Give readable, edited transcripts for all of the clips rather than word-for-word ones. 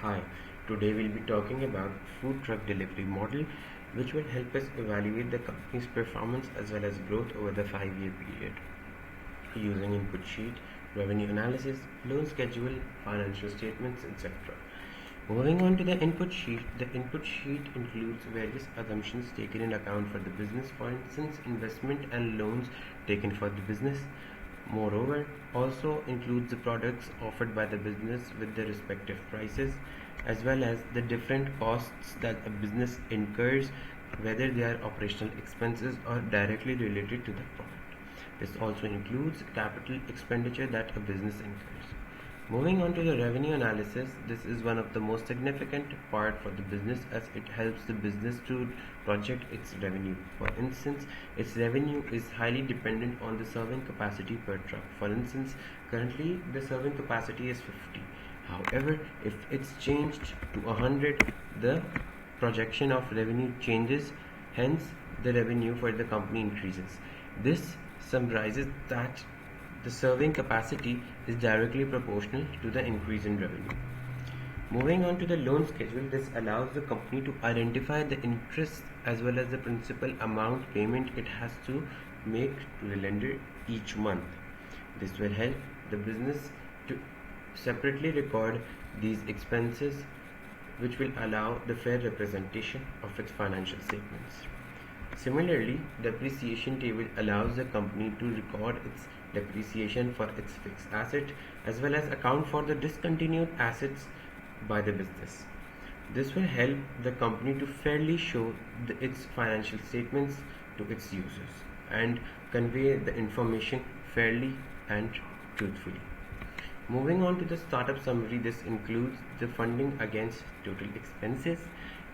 Hi, today we'll be talking about food truck delivery model, which will help us evaluate the company's performance as well as growth over the 5-year period using input sheet, revenue analysis, loan schedule, financial statements, etc. Moving on to the input sheet includes various assumptions taken in account for the business, for instance, investment and loans taken for the business. Moreover, also includes the products offered by the business with their respective prices, as well as the different costs that a business incurs, whether they are operational expenses or directly related to the product. This also includes capital expenditure that a business incurs. Moving on to the revenue analysis, this is one of the most significant part for the business as it helps the business to project its revenue. For instance, its revenue is highly dependent on the serving capacity per truck. For instance, currently the serving capacity is 50. However, if it's changed to 100, the projection of revenue changes, hence the revenue for the company increases. This summarizes that the serving capacity is directly proportional to the increase in revenue. Moving on to the loan schedule, this allows the company to identify the interest as well as the principal amount payment it has to make to the lender each month. This will help the business to separately record these expenses, which will allow the fair representation of its financial statements. Similarly, depreciation table allows the company to record its depreciation for its fixed asset as well as account for the discontinued assets by the business. This will help the company to fairly show its financial statements to its users and convey the information fairly and truthfully. Moving on to the startup summary, this includes the funding against total expenses.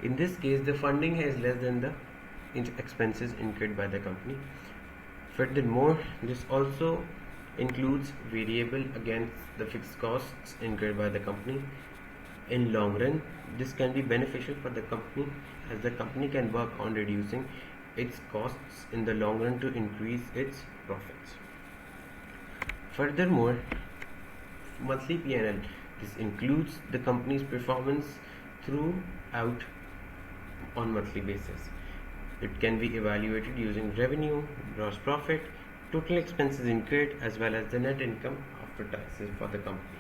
In this case, the funding is less than the expenses incurred by the company. Furthermore, this also includes variable against the fixed costs incurred by the company. In long run, this can be beneficial for the company as the company can work on reducing its costs in the long run to increase its profits. Furthermore, monthly P&L, this includes the company's performance throughout on monthly basis. It can be evaluated using revenue, gross profit, total expenses incurred, as well as the net income after taxes for the company.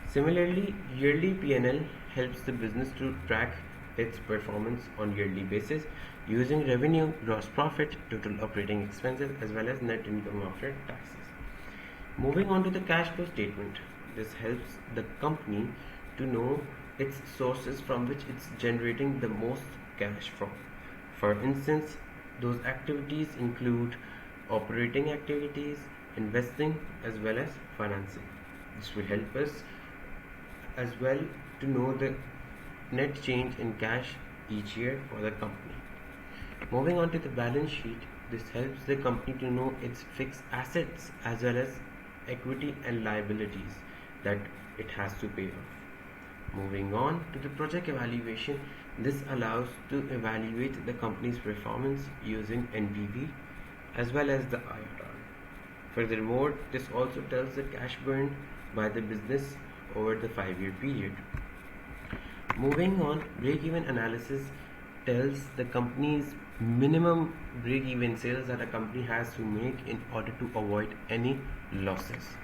Similarly, yearly P&L helps the business to track its performance on yearly basis using revenue, gross profit, total operating expenses, as well as net income after taxes. Moving on to the cash flow statement, this helps the company to know its sources from which it's generating the most cash from. For instance, those activities include operating activities, investing, as well as financing. This will help us as well to know the net change in cash each year for the company. Moving on to the balance sheet, this helps the company to know its fixed assets as well as equity and liabilities that it has to pay off. Moving on to the project evaluation, this allows to evaluate the company's performance using NPV as well as the IRR. Furthermore, this also tells the cash burn by the business over the 5-year period. Moving on, break-even analysis tells the company's minimum break-even sales that a company has to make in order to avoid any losses.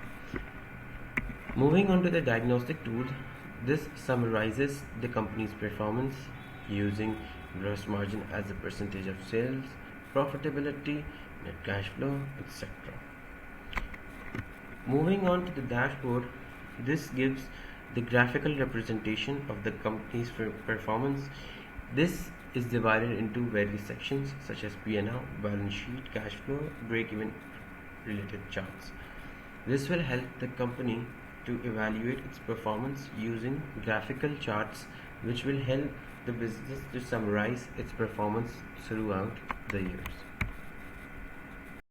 Moving on to the diagnostic tool, this summarizes the company's performance using gross margin as a percentage of sales, profitability, net cash flow, etc. Moving on to the dashboard, this gives the graphical representation of the company's performance. This is divided into various sections such as P&L, balance sheet, cash flow, break-even related charts. This will help the company to evaluate its performance using graphical charts, which will help the business to summarize its performance throughout the years.